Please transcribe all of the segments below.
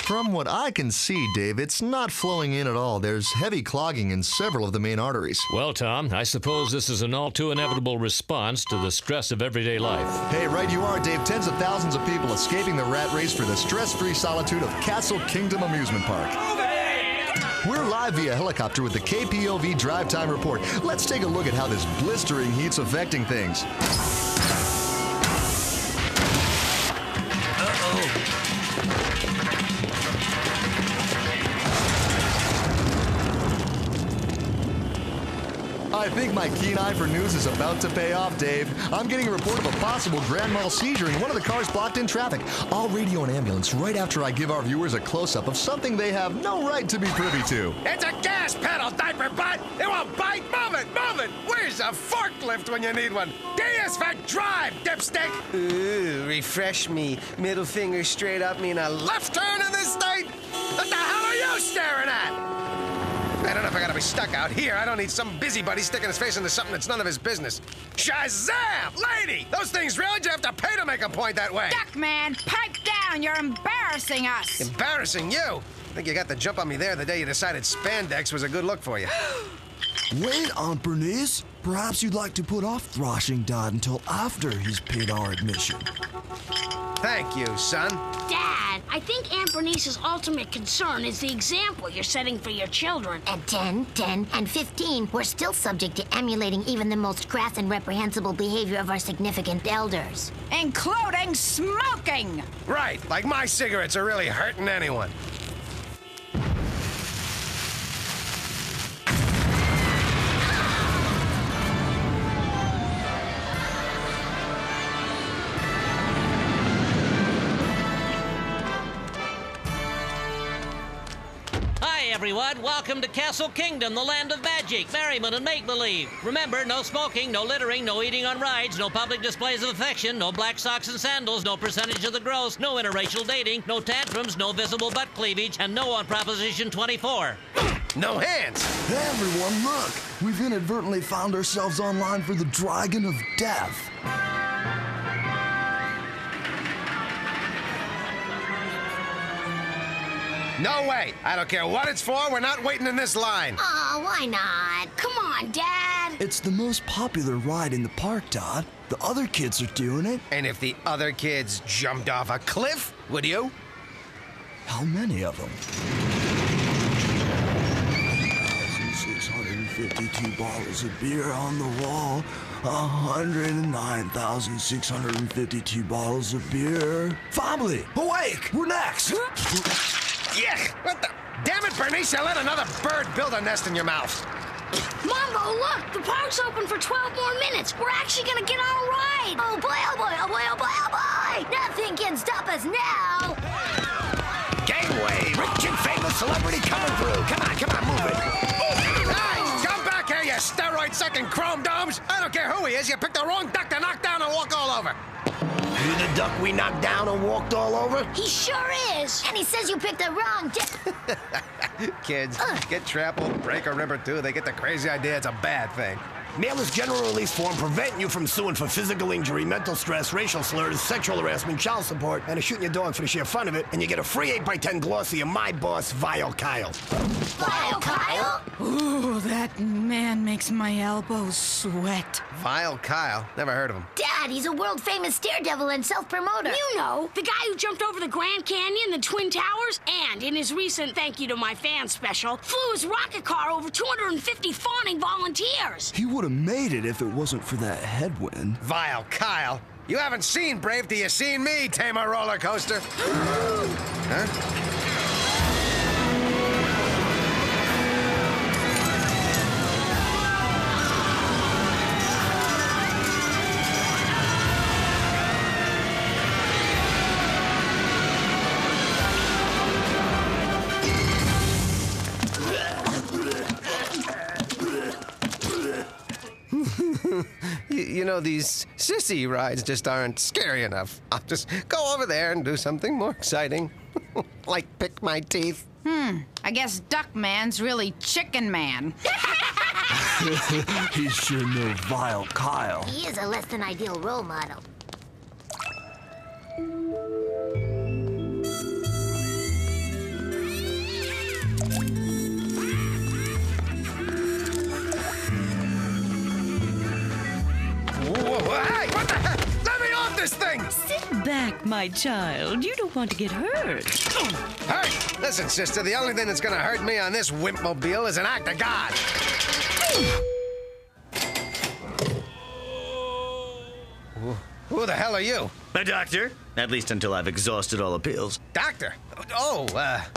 From what I can see, Dave, it's not flowing in at all. There's heavy clogging in several of the main arteries. Well, Tom, I suppose this is an all-too-inevitable response to the stress of everyday life. Hey, right you are, Dave. Tens of thousands of people escaping the rat race for the stress-free solitude of Castle Kingdom Amusement Park. We're live via helicopter with the KPOV Drive Time Report. Let's take a look at how this blistering heat's affecting things. I think my keen eye for news is about to pay off, Dave. I'm getting a report of a possible grand mal seizure in one of the cars blocked in traffic. I'll radio an ambulance right after I give our viewers a close-up of something they have no right to be privy to. It's a gas pedal, diaper butt! It won't bite! Move it! Move it! Where's a forklift when you need one? D is for drive, dipstick! Ooh, refresh me. Middle finger straight up mean a Left turn in this state? What the hell are you staring at? I don't know if I gotta be stuck out here. I don't need some busybody sticking his face into something that's none of his business. Shazam! Lady! Those things really? Do you have to pay to make a point that way? Duckman, pipe down! You're embarrassing us! Embarrassing you? I think you got the jump on me there the day you decided spandex was a good look for you. Wait, Aunt Bernice. Perhaps you'd like to put off thrashing Dad until after he's paid our admission. Thank you, son. Dad, I think Aunt Bernice's ultimate concern is the example you're setting for your children. At 10, 10, and 15, we're still subject to emulating even the most crass and reprehensible behavior of our significant elders. Including smoking! Right, like my cigarettes are really hurting anyone. Everyone, welcome to Castle Kingdom, the land of magic, merriment, and make-believe. Remember, no smoking, no littering, no eating on rides, no public displays of affection, no black socks and sandals, no percentage of the gross, no interracial dating, no tantrums, no visible butt cleavage, and no on Proposition 24. No hands! Hey, everyone, look! We've inadvertently found ourselves online for the Dragon of Death. No way! I don't care what it's for, we're not waiting in this line. Aw, why not? Come on, Dad! It's the most popular ride in the park, Todd. The other kids are doing it. And if the other kids jumped off a cliff, would you? How many of them? 652 bottles of beer on the wall. 109,652 bottles of beer. Family, awake! We're next! Yuck! What the? Damn it, Bernice, you let another bird build a nest in your mouth. Mambo, look! The park's open for 12 more minutes. We're actually gonna get on a ride. Oh boy, oh boy, oh boy, oh boy, oh boy! Nothing can stop us now! Gangway! Rich and famous celebrity coming through. Come on, move it. Hey, come back here, you steroid-sucking chrome domes. I don't care who he is. You picked the wrong duck to knock down and walk all over. You the duck we knocked down and walked all over? He sure is. And he says you picked the wrong Kids, get trampled, break a rib or two. They get the crazy idea it's a bad thing. Mail is general release form preventing you from suing for physical injury, mental stress, racial slurs, sexual harassment, child support, and shooting your dog for the sheer fun of it. And you get a free 8x10 glossy of my boss, Vile Kyle. Vile Kyle? Ooh, that man makes my elbows sweat. Vile Kyle? Never heard of him. Dad, he's a world-famous daredevil and self-promoter. You know, the guy who jumped over the Grand Canyon, the Twin Towers, and in his recent Thank You to My Fans special, flew his rocket car over 250 fawning volunteers. He would have made it if it wasn't for that headwind. Vile Kyle? You haven't seen Brave till you seen me, tame a roller coaster. Huh? You know, these sissy rides just aren't scary enough. I'll just go over there and do something more exciting. Like pick my teeth. I guess Duckman's really Chicken Man. He's sure no Vile Kyle. He is a less than ideal role model. Hey, what the heck? Let me off this thing! Sit back, my child. You don't want to get hurt. Hurt? Listen, sister, the only thing that's gonna hurt me on this wimpmobile is an act of God. Who the hell are you? A doctor. At least until I've exhausted all appeals. Doctor? Oh,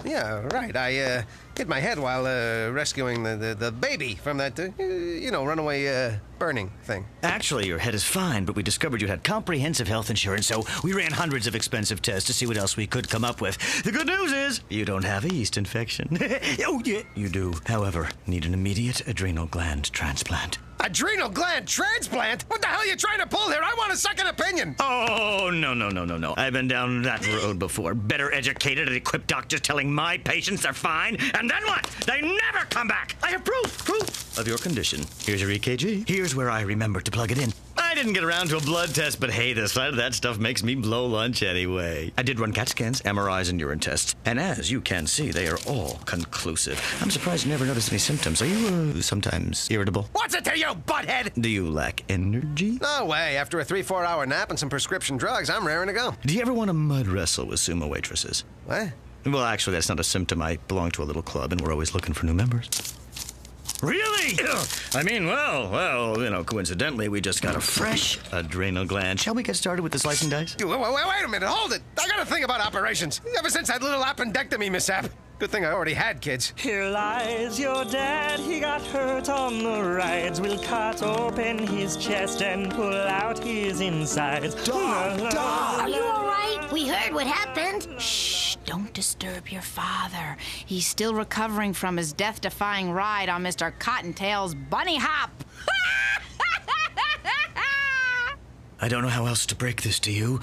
yeah, right. I hit my head while rescuing the baby from that, runaway burning thing. Actually, your head is fine, but we discovered you had comprehensive health insurance, so we ran hundreds of expensive tests to see what else we could come up with. The good news is, you don't have a yeast infection. Oh, yeah, you do. However, need an immediate adrenal gland transplant. Adrenal gland transplant? What the hell are you trying to pull here? I want a second opinion. Oh, no. I've been down that road before. Better educated and equipped doctors telling my patients they're fine, and then what? They never come back. I have proof of your condition. Here's your EKG. Here's where I remember to plug it in. I didn't get around to a blood test, but hey, the sight of that stuff makes me blow lunch anyway. I did run CAT scans, MRIs, and urine tests, and as you can see, they are all conclusive. I'm surprised you never noticed any symptoms. Are you, sometimes irritable? What's it to you, butthead? Do you lack energy? No way. After a 3-4 hour nap and some prescription drugs, I'm raring to go. Do you ever want to mud wrestle with sumo waitresses? What? Well, actually, that's not a symptom. I belong to a little club, and we're always looking for new members. Really? I mean, well, coincidentally, we just got a fresh adrenal gland. Shall we get started with the slice and dice? Wait a minute, hold it. I gotta think about operations. Ever since that little appendectomy mishap. Good thing I already had kids. Here lies your dad, he got hurt on the rides. We'll cut open his chest and pull out his insides. Doc! Are you all right? We heard what happened. Shh, don't disturb your father. He's still recovering from his death-defying ride on Mr. Cottontail's bunny hop. I don't know how else to break this to you.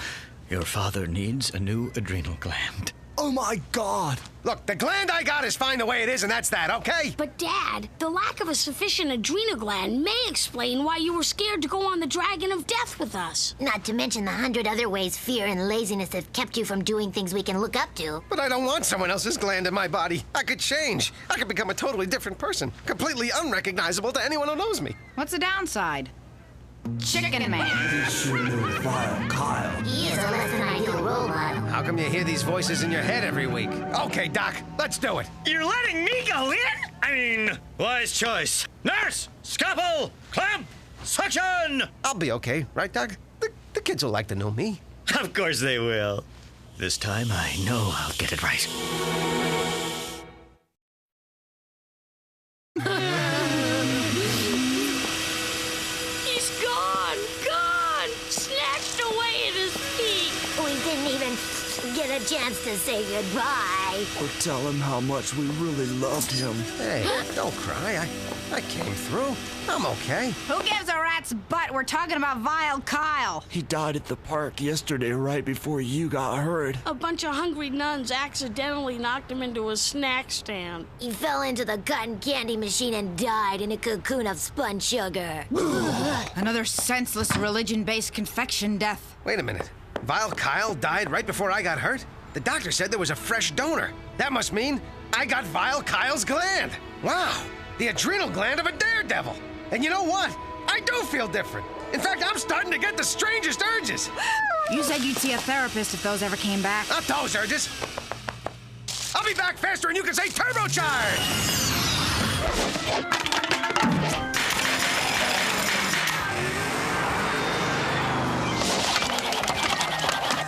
Your father needs a new adrenal gland. Oh my God! Look, the gland I got is fine the way it is, and that's that, okay? But, Dad, the lack of a sufficient adrenal gland may explain why you were scared to go on the Dragon of Death with us. Not to mention the 100 other ways fear and laziness have kept you from doing things we can look up to. But I don't want someone else's gland in my body. I could change. I could become a totally different person, completely unrecognizable to anyone who knows me. What's the downside? Chicken Man. Vile Kyle. He is a less than ideal role model. How come you hear these voices in your head every week? Okay, Doc, let's do it. You're letting me go in? I mean, wise choice. Nurse! Scalpel! Clamp! Suction! I'll be okay, right, Doc? The kids will like to know me. Of course they will. This time I know I'll get it right. Snatched away at his feet. We didn't even get a chance to say goodbye. Or tell him how much we really loved him. Hey, don't cry. I came through. I'm okay. Who gives a rat's butt? We're talking about Vile Kyle. He died at the park yesterday right before you got hurt. A bunch of hungry nuns accidentally knocked him into a snack stand. He fell into the cotton candy machine and died in a cocoon of spun sugar. Another senseless religion-based confection death. Wait a minute. Vile Kyle died right before I got hurt? The doctor said there was a fresh donor. That must mean I got Vile Kyle's gland. Wow, the adrenal gland of a daredevil. And you know what? I do feel different. In fact, I'm starting to get the strangest urges. You said you'd see a therapist if those ever came back. Not those urges. I'll be back faster and you can say turbocharge!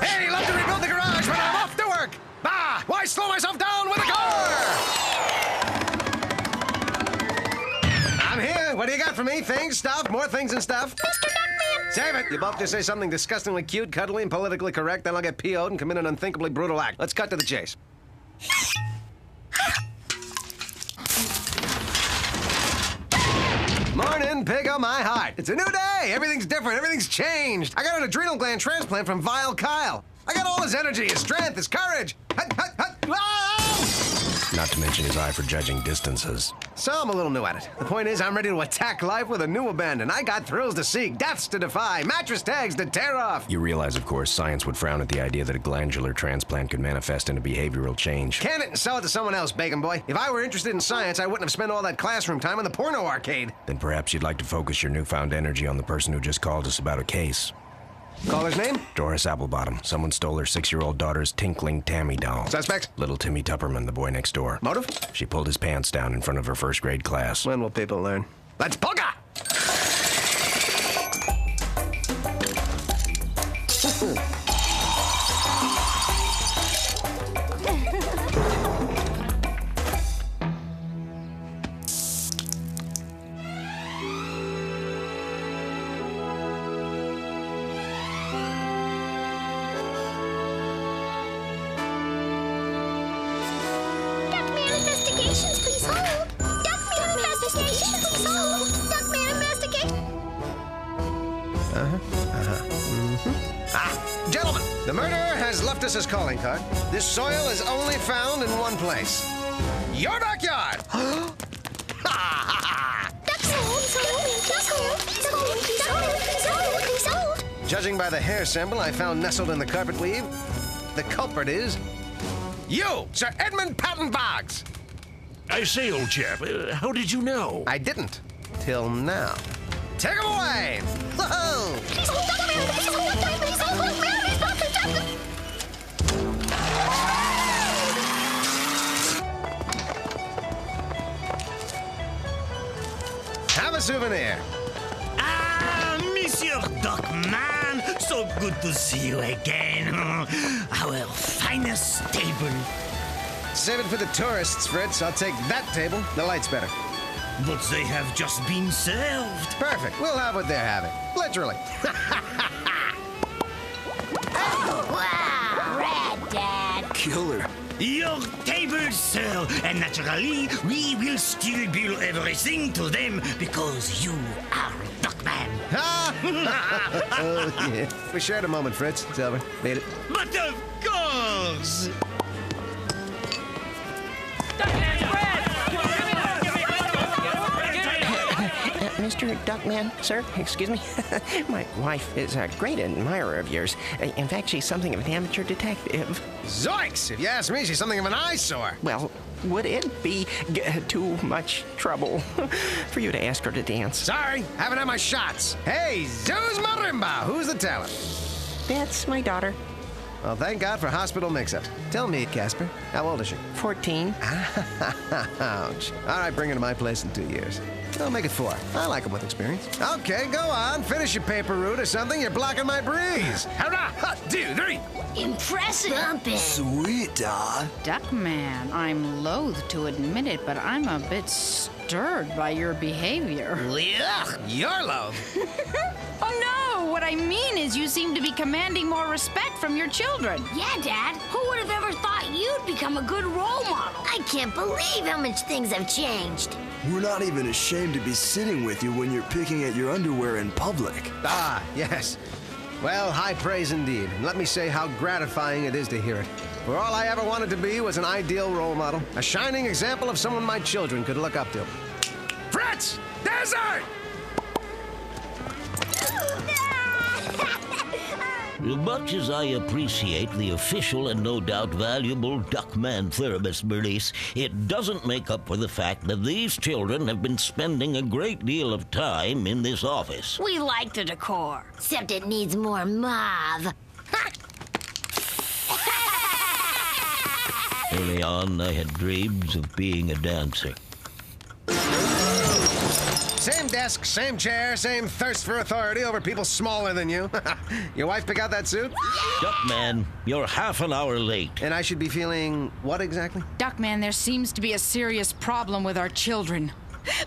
Hey, love to rebuild the garage, but I'm off to work! Bah! Why slow myself down with a car? I'm here. What do you got for me? Things, stuff, more things and stuff? Mr. Duckman! Save it. You both just say something disgustingly cute, cuddly, and politically correct, then I'll get PO'd and commit an unthinkably brutal act. Let's cut to the chase. Morning, pig of my heart. It's a new day. Everything's different. Everything's changed. I got an adrenal gland transplant from Vile Kyle. I got all his energy, his strength, his courage. Hut, hut, hut. Whoa! Not to mention his eye for judging distances. So I'm a little new at it. The point is, I'm ready to attack life with a new abandon. I got thrills to seek, deaths to defy, mattress tags to tear off. You realize, of course, science would frown at the idea that a glandular transplant could manifest into behavioral change. Can it and sell it to someone else, Bacon Boy. If I were interested in science, I wouldn't have spent all that classroom time in the porno arcade. Then perhaps you'd like to focus your newfound energy on the person who just called us about a case. Caller's name? Doris Applebottom. Someone stole her 6-year-old daughter's tinkling Tammy doll. Suspect? Little Timmy Tupperman, the boy next door. Motive? She pulled his pants down in front of her first-grade class. When will people learn? Let's polka! Gentlemen, the murderer has left us his calling card. This soil is only found in one place. Your backyard! Judging by the hair sample I found nestled in the carpet weave, the culprit is you, Sir Edmund Patton Boggs. I say, old chap, how did you know? I didn't. Till now. Take him away! Whoa! Have a souvenir. Ah, Monsieur Duckman, so good to see you again. Our finest table. Save it for the tourists, Fritz. I'll take that table. The light's better. But they have just been served. Perfect. We'll have what they're having. Literally. Wow, Red Dad. Killer. Your table, sir, and naturally, we will still bill everything to them because you are Duckman. Oh, yeah. We shared a moment, Fritz. It's over. Made it. But of course! Mr. Duckman, sir, excuse me. My wife is a great admirer of yours. In fact, she's something of an amateur detective. Zoinks! If you ask me, she's something of an eyesore. Well, would it be too much trouble for you to ask her to dance? Sorry, haven't had my shots. Hey, Zeus Marimba, who's the talent? That's my daughter. Well, thank God for hospital mix-ups. Tell me, Casper, how old is she? 14. Ouch. All right, bring her to my place in 2 years. I'll make it 4. I like them with experience. Okay, go on. Finish your paper route or something. You're blocking my breeze. Hurrah! 1, 2, 3. Impressive. Sweet, Dad. Duckman, I'm loath to admit it, but I'm a bit stirred by your behavior. Yuck! You're low. Oh, no! What I mean is you seem to be commanding more respect from your children. Yeah, Dad. Who would have ever thought you'd become a good role model? I can't believe how much things have changed. We're not even ashamed to be sitting with you when you're picking at your underwear in public. Ah, yes. Well, high praise indeed. And let me say how gratifying it is to hear it. For all I ever wanted to be was an ideal role model, a shining example of someone my children could look up to. Fritz! Desert! Much as I appreciate the official and no doubt valuable Duckman therapist release, it doesn't make up for the fact that these children have been spending a great deal of time in this office. We like the decor. Except it needs more mauve. Early on, I had dreams of being a dancer. Same desk, same chair, same thirst for authority over people smaller than you. Your wife pick out that suit? Duckman, you're half an hour late. And I should be feeling what exactly? Duckman, there seems to be a serious problem with our children.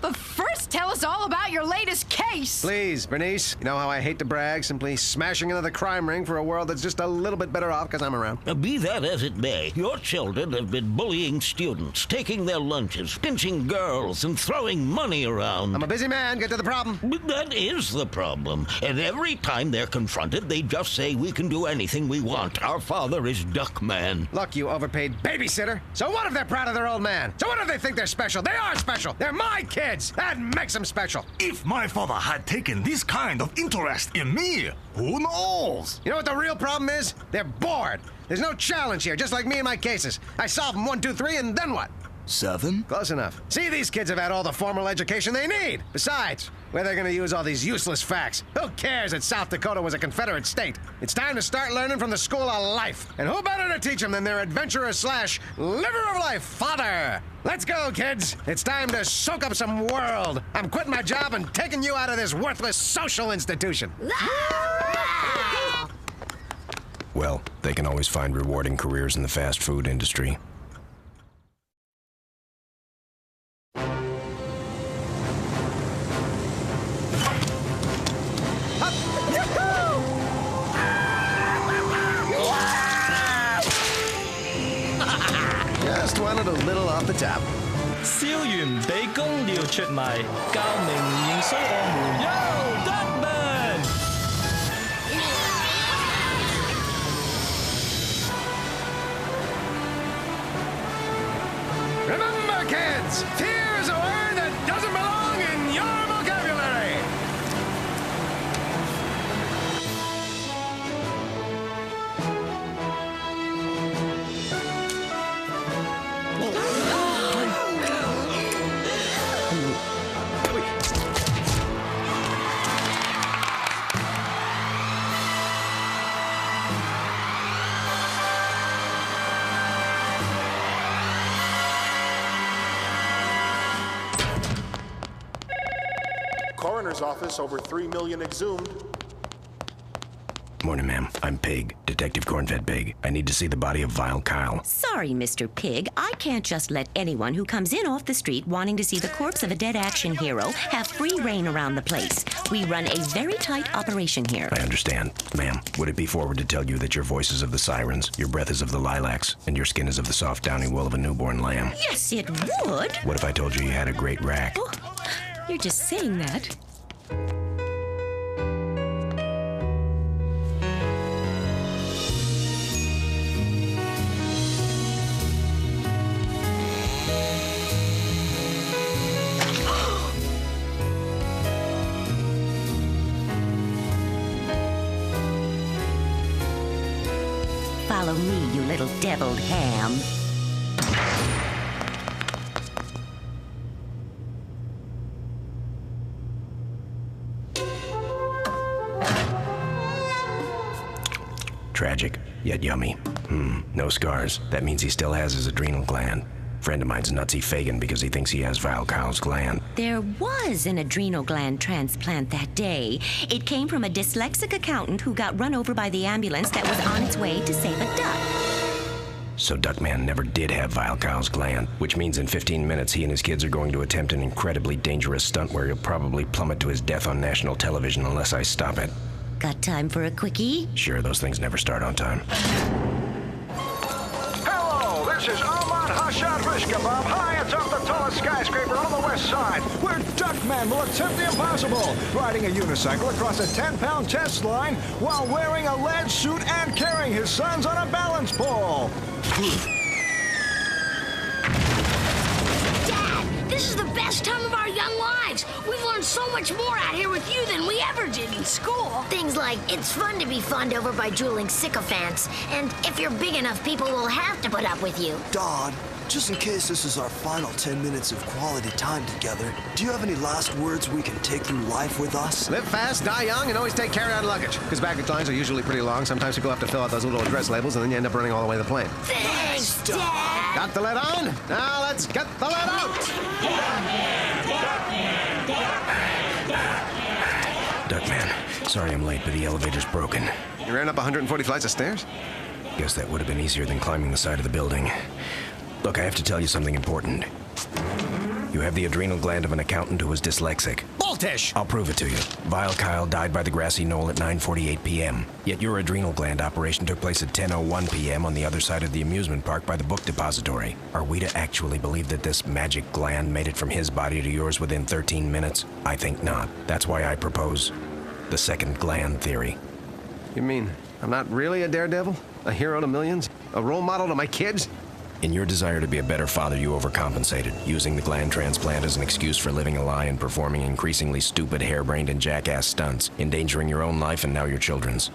But first Yes, tell us all about your latest case. Please, Bernice. You know how I hate to brag, simply smashing into the crime ring for a world that's just a little bit better off because I'm around. Be that as it may, your children have been bullying students, taking their lunches, pinching girls, and throwing money around. I'm a busy man. Get to the problem. But that is the problem. And every time they're confronted, they just say, we can do anything we want. Our father is Duckman. Look, you overpaid babysitter. So what if they're proud of their old man? So what if they think they're special? They are special. They're my kids. That makes them special. If my father had taken this kind of interest in me, who knows? You know what the real problem is? They're bored. There's no challenge here, just like me and my cases. I solve them 1, 2, 3, and then what? 7? Close enough. See, these kids have had all the formal education they need. Besides, where are they going to use all these useless facts? Who cares that South Dakota was a Confederate state? It's time to start learning from the school of life. And who better to teach them than their adventurer / liver of life, father? Let's go, kids. It's time to soak up some world. I'm quitting my job and taking you out of this worthless social institution. Well, they can always find rewarding careers in the fast food industry. Just wanted a little off the top. 燒完俾公料出賣，教明認衰我們。Yo, Duckman！ Remember, kids, fear is a word that doesn't belong in your vocabulary. Coroner's office, over 3 million exhumed. Morning, ma'am. I'm Pig, Detective Cornfed Pig. I need to see the body of Vile Kyle. Sorry, Mr. Pig. I can't just let anyone who comes in off the street wanting to see the corpse of a dead action hero have free reign around the place. We run a very tight operation here. I understand. Ma'am, would it be forward to tell you that your voice is of the sirens, your breath is of the lilacs, and your skin is of the soft downy wool of a newborn lamb? Yes, it would. What if I told you you had a great rack? Oh, you're just saying that. Follow me, you little deviled ham. Tragic, yet yummy. No scars. That means he still has his adrenal gland. Friend of mine's nutsy Fagin because he thinks he has Vile Kyle's gland. There was an adrenal gland transplant that day. It came from a dyslexic accountant who got run over by the ambulance that was on its way to save a duck. So Duckman never did have Vile Kyle's gland, which means in 15 minutes he and his kids are going to attempt an incredibly dangerous stunt where he'll probably plummet to his death on national television unless I stop it. Got time for a quickie? Sure, those things never start on time. Hello, this is Ahmad Hashad Rishkabab, high atop the tallest skyscraper on the west side, where Duckman will attempt the impossible, riding a unicycle across a 10-pound test line while wearing a lead suit and carrying his sons on a balance pole. Dad, this is the best time of our young lives. We've learned so much more out here with you than we ever did in school. Things like it's fun to be fawned over by drooling sycophants, and if you're big enough, people will have to put up with you. Dodd, just in case this is our final 10 minutes of quality time together, do you have any last words we can take through life with us? Live fast, die young, and always take carry-on luggage. Because baggage lines are usually pretty long. Sometimes people have to fill out those little address labels, and then you end up running all the way to the plane. Thanks, Dad. Got the lid on? Now let's get the lid out! Duckman, sorry I'm late, but the elevator's broken. You ran up 140 flights of stairs? Guess that would have been easier than climbing the side of the building. Look, I have to tell you something important. You have the adrenal gland of an accountant who was dyslexic. Boltish! I'll prove it to you. Vile Kyle died by the grassy knoll at 9:48 p.m. Yet your adrenal gland operation took place at 10:01 p.m. on the other side of the amusement park by the book depository. Are we to actually believe that this magic gland made it from his body to yours within 13 minutes? I think not. That's why I propose the second gland theory. You mean I'm not really a daredevil? A hero to millions? A role model to my kids? In your desire to be a better father, you overcompensated, using the gland transplant as an excuse for living a lie and performing increasingly stupid, harebrained, and jackass stunts, endangering your own life and now your children's.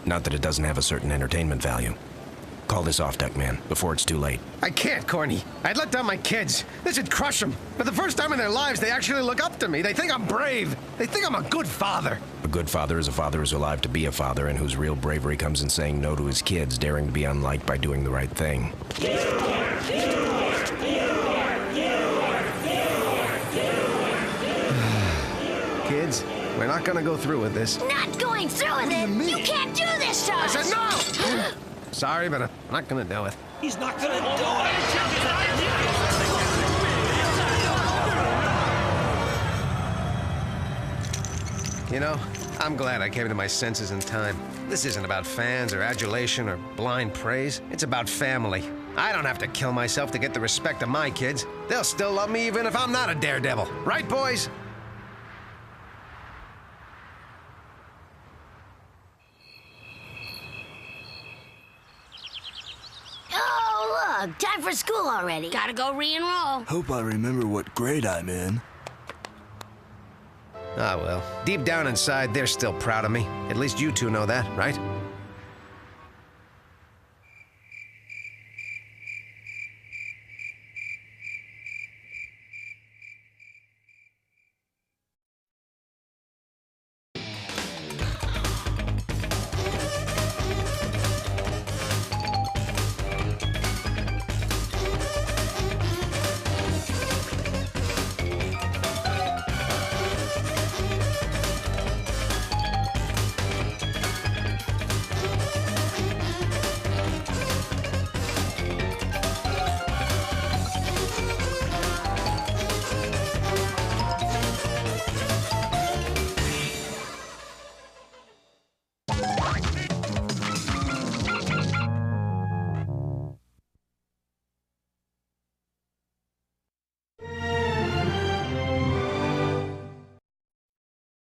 Not that it doesn't have a certain entertainment value. Call this off, Duckman, before it's too late. I can't, Corny. I'd let down my kids. This would crush them. For the first time in their lives, they actually look up to me. They think I'm brave. They think I'm a good father. A good father is a father who's alive to be a father and whose real bravery comes in saying no to his kids, daring to be unliked by doing the right thing. Kids, we're not gonna go through with this. Not going through with it? You can't do this to us! I said no! Sorry, but I'm not gonna do it. He's not gonna do it! You know, I'm glad I came to my senses in time. This isn't about fans or adulation or blind praise. It's about family. I don't have to kill myself to get the respect of my kids. They'll still love me even if I'm not a daredevil. Right, boys? Oh, look, time for school already. Gotta go re-enroll. Hope I remember what grade I'm in. Ah, well. Deep down inside, they're still proud of me. At least you two know that, right?